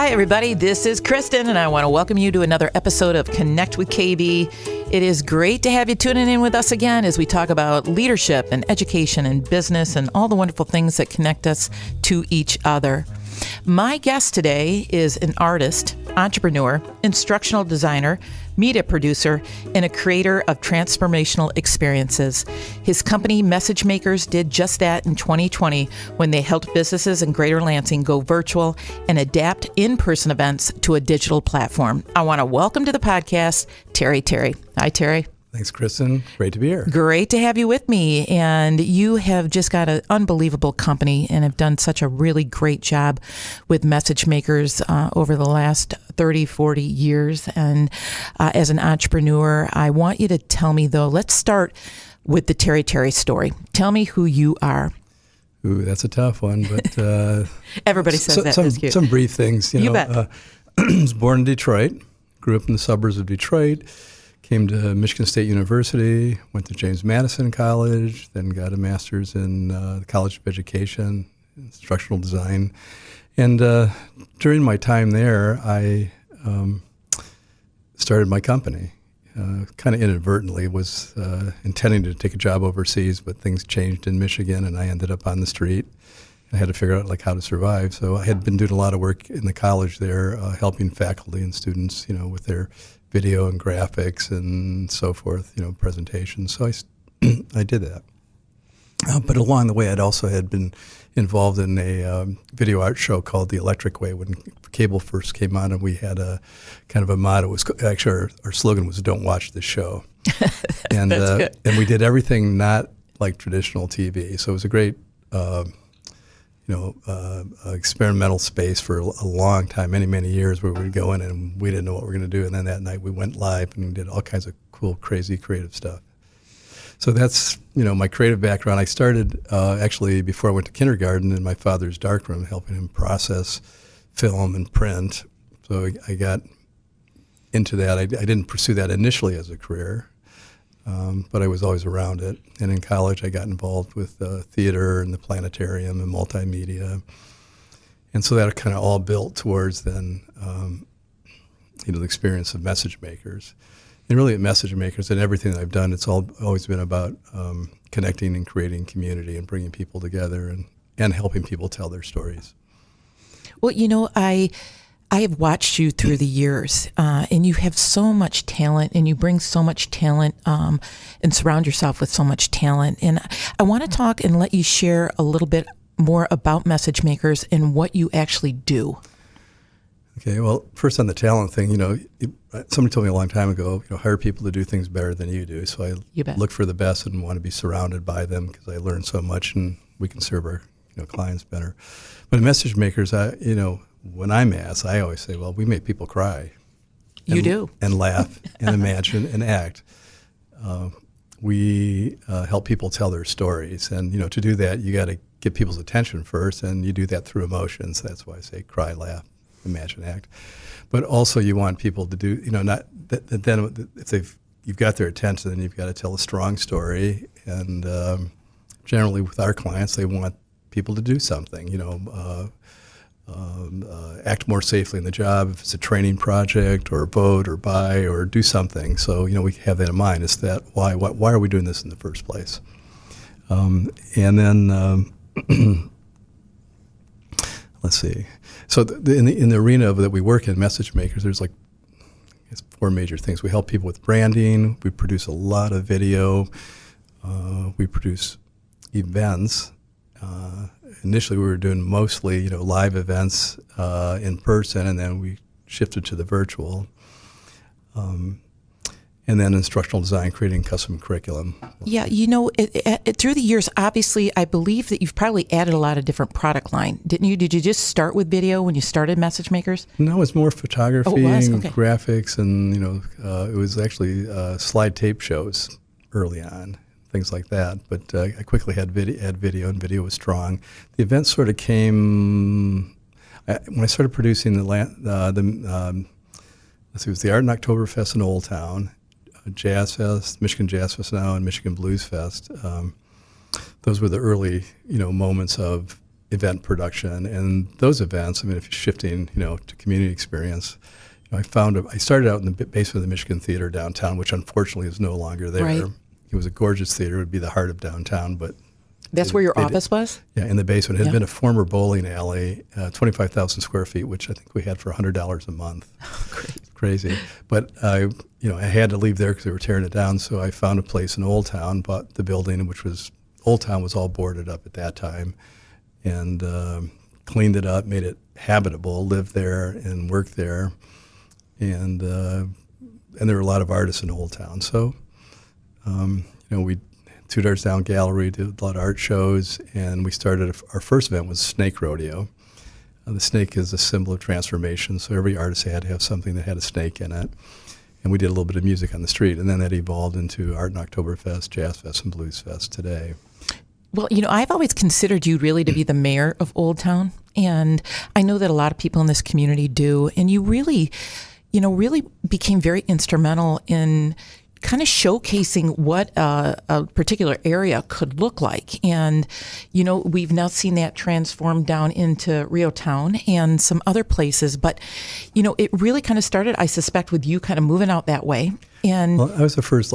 Hi, everybody. This is Kristin, and I want to welcome you to another episode of Connect with KB. It is great to have you tuning in with us again as we talk about leadership and education and business and all the wonderful things that connect us to each other. My guest today is an artist, entrepreneur, instructional designer, media producer, and a creator of transformational experiences. His company, Message Makers, did just that in 2020 when they helped businesses in Greater Lansing go virtual and adapt in-person events to a digital platform. I want to welcome to the podcast, Terry. Hi, Terry. Thanks, Kristin. Great to be here. Great to have you with me. And you have just got an unbelievable company and have done such a really great job with Message Makers over the last 30, 40 years. And as an entrepreneur, I want you to tell me, though, let's start with the Terry story. Tell me who you are. Ooh, that's a tough one, but everybody says that. That's cute. Some brief things. You bet. I was born in Detroit, grew up in the suburbs of Detroit. Came to Michigan State University, went to James Madison College, then got a master's in the College of Education, instructional design. And during my time there, I started my company. Kind of inadvertently, was intending to take a job overseas, but things changed in Michigan, and I ended up on the street. I had to figure out how to survive. So I had been doing a lot of work in the college there, helping faculty and students, with their video and graphics and so forth, presentations. So I did that. But along the way, I'd also had been involved in a video art show called The Electric Way when cable first came on, and we had a kind of a motto. It was actually our slogan was "Don't watch the show," and we did everything not like traditional TV. So it was a great experimental space for a long time, many years, where we'd go in and we didn't know what we were going to do. And then that night we went live and did all kinds of cool, crazy, creative stuff. So that's, my creative background. I started actually before I went to kindergarten in my father's darkroom, helping him process film and print. So I got into that. I didn't pursue that initially as a career. But I was always around it. And in college, I got involved with theater and the planetarium and multimedia. And so that kind of all built towards then, the experience of Message Makers. And really at Message Makers and everything that I've done, it's always been about connecting and creating community and bringing people together and helping people tell their stories. Well, I have watched you through the years, and you have so much talent, and you bring so much talent, and surround yourself with so much talent. And I want to talk and let you share a little bit more about Message Makers and what you actually do. Okay, well, first on the talent thing, somebody told me a long time ago, hire people to do things better than you do. So I look for the best and want to be surrounded by them because I learn so much, and we can serve our clients better. But in Message Makers, when I'm asked, I always say, well, we make people cry. You do. And laugh and imagine and act. We help people tell their stories. And, to do that, you got to get people's attention first, and you do that through emotions. That's why I say cry, laugh, imagine, act. But also you want people to do, then if you've got their attention, then you've got to tell a strong story. And generally with our clients, they want people to do something, act more safely in the job. If it's a training project or vote or buy or do something. So, we have that in mind. Is that why are we doing this in the first place? And then, let's see. So in the arena that we work in, Message Makers, there's four major things. We help people with branding. We produce a lot of video. We produce events. Initially, we were doing mostly, live events in person, and then we shifted to the virtual. And then instructional design, creating custom curriculum. Yeah, through the years, obviously, I believe that you've probably added a lot of different product line, didn't you? Did you just start with video when you started Message Makers? No, it's more photography and okay. graphics, and it was actually slide tape shows early on. Things like that, but I quickly had video, and video was strong. The events sort of came when I started producing it was the Art and Oktoberfest in Old Town, Jazz Fest, Michigan Jazz Fest now, and Michigan Blues Fest. Those were the early, moments of event production, and those events, I mean, if you're shifting, to community experience, I started out in the basement of the Michigan Theater downtown, which unfortunately is no longer there. Right. It was a gorgeous theater. It would be the heart of downtown, but that's where your office was? Yeah, in the basement. It had been a former bowling alley, 25,000 square feet, which I think we had for $100 a month. Crazy. But I had to leave there because they were tearing it down, so I found a place in Old Town, bought the building, Old Town was all boarded up at that time, and cleaned it up, made it habitable, lived there and worked there, and there were a lot of artists in Old Town. So, we 2 doors down gallery, did a lot of art shows, and we started, our first event was Snake Rodeo. The snake is a symbol of transformation, so every artist had to have something that had a snake in it. And we did a little bit of music on the street, and then that evolved into Art and Oktoberfest, Jazz Fest, and Blues Fest today. Well, I've always considered you really to be the mayor of Old Town, and I know that a lot of people in this community do, and you really, really became very instrumental in kind of showcasing what a particular area could look like. And, we've now seen that transform down into Rio Town and some other places. But, it really kind of started, I suspect, with you kind of moving out that way. And well, I was the first,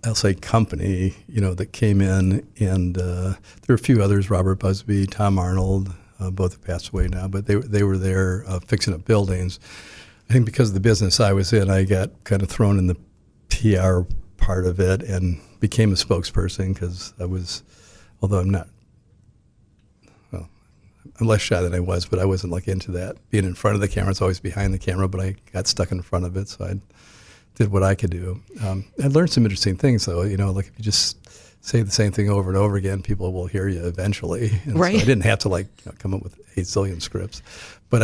I'll say company, that came in. And there were a few others, Robert Busby, Tom Arnold, both have passed away now. But they were there fixing up buildings. I think because of the business I was in, I got kind of thrown in the PR part of it and became a spokesperson because although I'm less shy than I was, but I wasn't into that. Being in front of the camera, it's always behind the camera, but I got stuck in front of it, so I did what I could do. I learned some interesting things, though. If you just say the same thing over and over again, people will hear you eventually. And right. So I didn't have to come up with 8 zillion scripts, but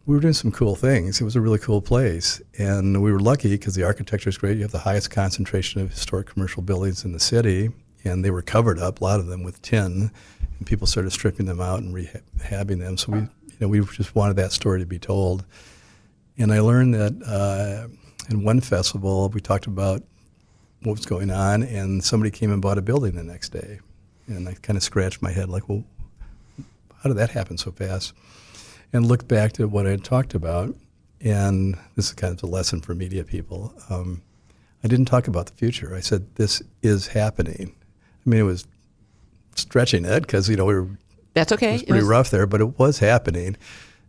we were doing some cool things. It was a really cool place, and we were lucky because the architecture is great. You have the highest concentration of historic commercial buildings in the city, and they were covered up, a lot of them, with tin, and people started stripping them out and rehabbing them. So we just wanted that story to be told. And I learned that in one festival, we talked about what was going on, and somebody came and bought a building the next day. And I kind of scratched my head well, how did that happen so fast? And looked back at what I had talked about, and this is kind of a lesson for media people. I didn't talk about the future. I said, this is happening. I mean, it was stretching it because, that's okay. It was pretty rough there, but it was happening.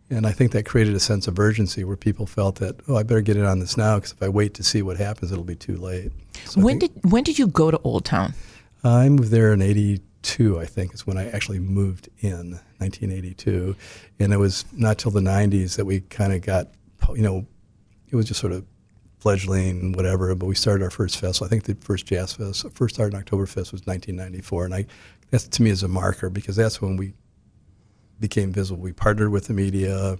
And I think that created a sense of urgency where people felt that, I better get in on this now because if I wait to see what happens, it'll be too late. So when did you go to Old Town? I moved there in 1982, I think, is when I actually moved in, 1982. And it was not till the 90s that we kind of got, it was just sort of fledgling, whatever, but we started our first festival. I think the first Jazz Fest, first Art and Oktoberfest was 1994. And that to me is a marker because that's when we became visible. We partnered with the media,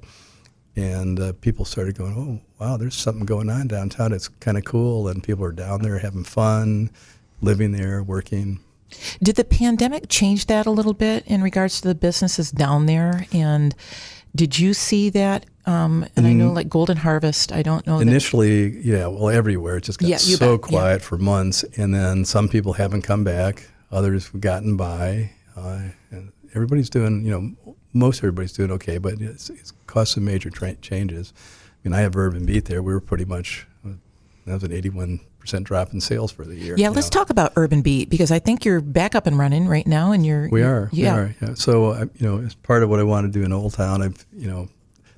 and people started going, oh, wow, there's something going on downtown. It's kind of cool, and people are down there having fun, living there, working. Did the pandemic change that a little bit in regards to the businesses down there? And did you see that? And I know Golden Harvest, I don't know. Initially, everywhere. It just got so quiet for months. And then some people haven't come back. Others have gotten by. And everybody's doing, most everybody's doing okay, but it's caused some major changes. I mean, I have Urban Beat there. We were pretty much, that was an 81% drop in sales for the year. Yeah, let's talk about Urban Beat because I think you're back up and running right now, and we are. So as part of what I want to do in Old Town,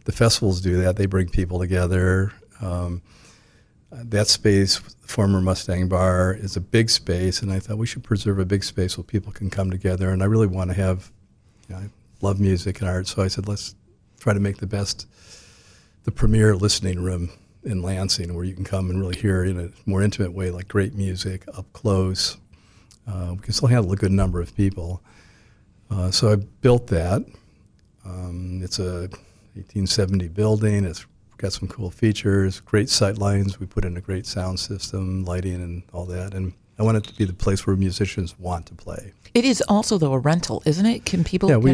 the festivals do that. They bring people together. That space, former Mustang Bar, is a big space, and I thought we should preserve a big space so people can come together. And I really want to have, I love music and art, so I said let's try to make the premier listening room in Lansing, where you can come and really hear in a more intimate way, like great music up close. We can still handle a good number of people. So I built that. It's a 1870 building. It's got some cool features, great sight lines. We put in a great sound system, lighting, and all that. And I want it to be the place where musicians want to play. It is also, though, a rental, isn't it? Can people hold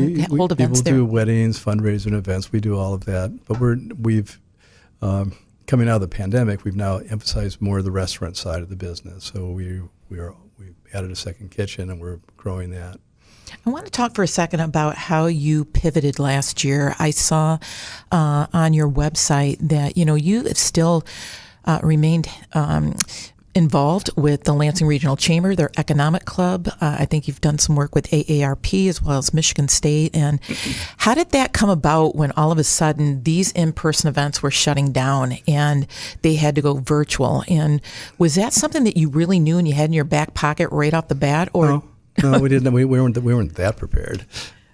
events there? People do weddings, fundraising events. We do all of that. But we've coming out of the pandemic, we've now emphasized more of the restaurant side of the business. So we are we added a second kitchen, and we're growing that. I want to talk for a second about how you pivoted last year. I saw on your website that, you have still remained involved with the Lansing Regional Chamber, their economic club. I think you've done some work with AARP as well as Michigan State. And how did that come about when all of a sudden these in-person events were shutting down and they had to go virtual? And was that something that you really knew and you had in your back pocket right off the bat? Or No, we didn't. We weren't that prepared.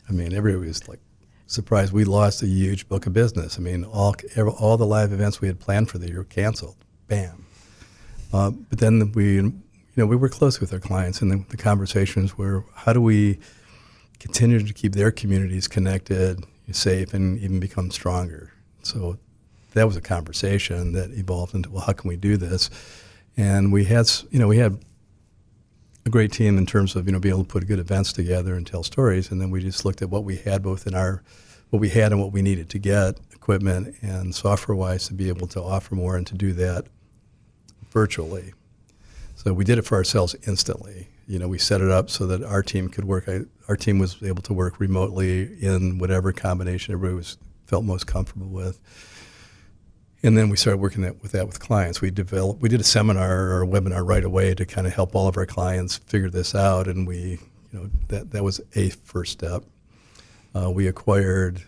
I mean, everybody was like surprised. We lost a huge book of business. I mean, all the live events we had planned for the year canceled. Bam. But then we were close with our clients, and the conversations were, how do we continue to keep their communities connected, safe, and even become stronger? So that was a conversation that evolved into, well, how can we do this? And we had a great team in terms of, being able to put good events together and tell stories, and then we just looked at what we had both in what we had and what we needed to get, equipment and software-wise, to be able to offer more and to do that virtually. So we did it for ourselves instantly. We set it up so that our team could work. Our team was able to work remotely in whatever combination everybody felt most comfortable with. And then we started working with clients. We did a seminar or a webinar right away to kind of help all of our clients figure this out, and that was a first step. We acquired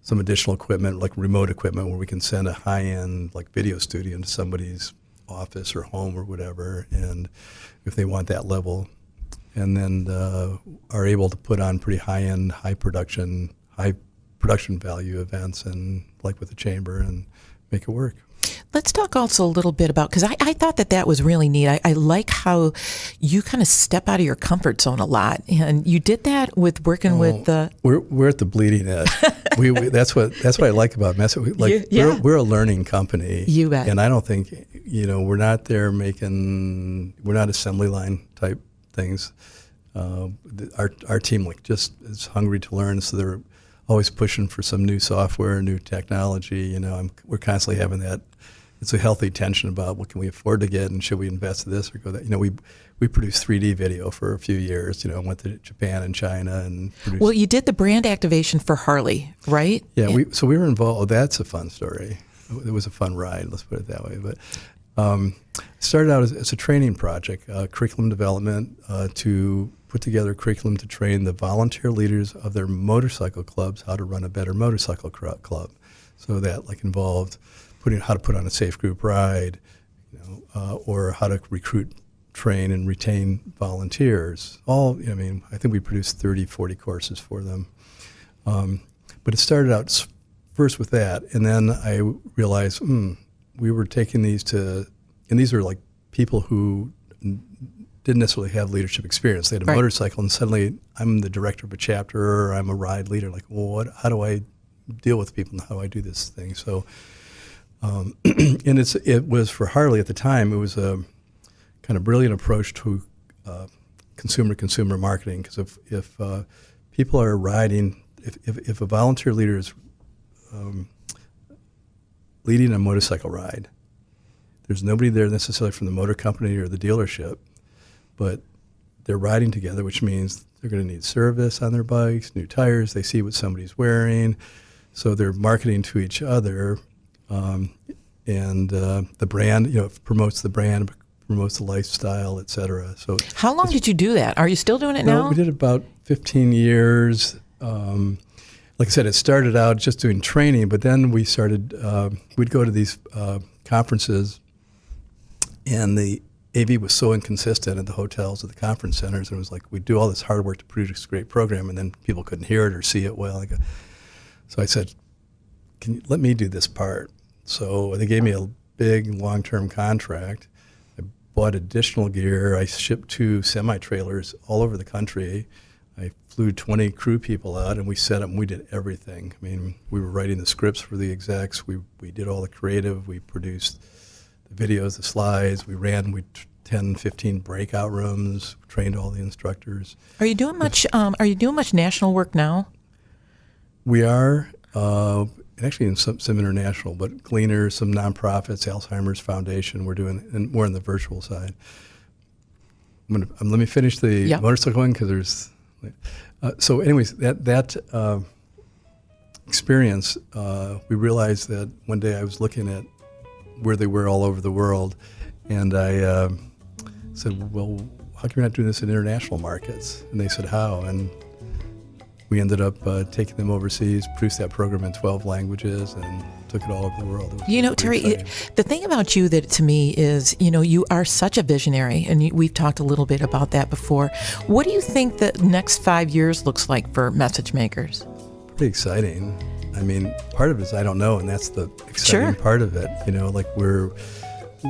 some additional equipment, like remote equipment, where we can send a high-end like video studio into somebody's office or home or whatever, and if they want that level, and then are able to put on pretty high-end, high production value events, and like with the chamber, and make it work. Let's talk also a little bit about, because I thought that was really neat. I like how you kind of step out of your comfort zone a lot, and you did that with working with the. We're at the bleeding edge. That's what I like about messing. We're a learning company. You bet. And I don't think we're not there we're not assembly line type things. Our team just is hungry to learn, so they're always pushing for some new software, new technology. We're constantly having that. It's a healthy tension about what can we afford to get, and should we invest in this or go that. We produced 3D video for a few years. Went to Japan and China and produced. Well, you did the brand activation for Harley, right? Yeah, we were involved. Oh, that's a fun story. It was a fun ride. Let's put it that way. But it started out as a training project, curriculum development to put together a curriculum to train the volunteer leaders of their motorcycle clubs how to run a better motorcycle club. So that involved how to put on a safe group ride, or how to recruit, train, and retain volunteers. I think we produced 30, 40 courses for them. But it started out first with that, and then I realized we were taking these and these are like people who didn't necessarily have leadership experience. They had a motorcycle, and suddenly I'm the director of a chapter, or I'm a ride leader. How do I deal with people, and how do I do this thing? So, and it was for Harley at the time. It was a kind of brilliant approach to consumer marketing, because if people are riding, if a volunteer leader is leading a motorcycle ride, there's nobody there necessarily from the motor company or the dealership, but they're riding together, which means they're going to need service on their bikes, new tires. They see what somebody's wearing, so they're marketing to each other, and the brand, promotes the brand, promotes the lifestyle, et cetera. So, how long did you do that? Are you still doing it now? We did about 15 years. Like I said, it started out just doing training, but then we started. We'd go to these conferences, and the AV was so inconsistent at the hotels, at the conference centers, and it was like we'd do all this hard work to produce a great program, and then people couldn't hear it or see it well. So I said, "Can you let me do this part?" So they gave me a big long-term contract. I bought additional gear. I shipped 2 semi-trailers all over the country. I flew 20 crew people out, and we set up, and we did everything. I mean, we were writing the scripts for the execs. We did all the creative. We produced the videos, the slides. We ran 10, 15 breakout rooms, trained all the instructors. Are you doing much national work now? We are, actually in some international, but Gleaner, some nonprofits, Alzheimer's Foundation, we're doing, and more on the virtual side. let me finish the motorcycle one because there's. So, anyways, that experience, we realized that one day I was looking at where they were all over the world, and I said, "Well, how come you're not doing this in international markets?" And they said, "How?" And we ended up taking them overseas, produced that program in 12 languages, and took it all over the world. Terry, the thing about you that to me is, you are such a visionary, and we've talked a little bit about that before. What do you think the next 5 years looks like for Message Makers? Pretty exciting. I mean, part of it is I don't know, and that's the exciting part of it.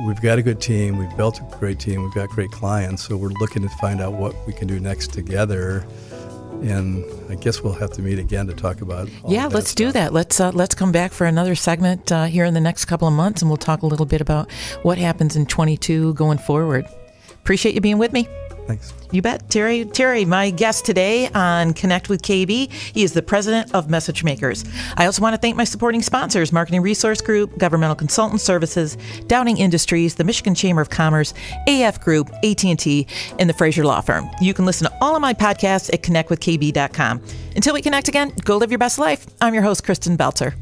We've got a good team, we've built a great team, we've got great clients, so we're looking to find out what we can do next together. And I guess we'll have to meet again to talk about all that let's stuff. do that. Let's come back for another segment here in the next couple of months, and we'll talk a little bit about what happens in 22 going forward. Appreciate you being with me. Thanks. You bet. Terry, my guest today on Connect with KB, he is the president of Message Makers. I also want to thank my supporting sponsors, Marketing Resource Group, Governmental Consultant Services, Downing Industries, the Michigan Chamber of Commerce, AF Group, AT&T, and the Fraser Law Firm. You can listen to all of my podcasts at connectwithkb.com. Until we connect again, go live your best life. I'm your host, Kristin Belzer.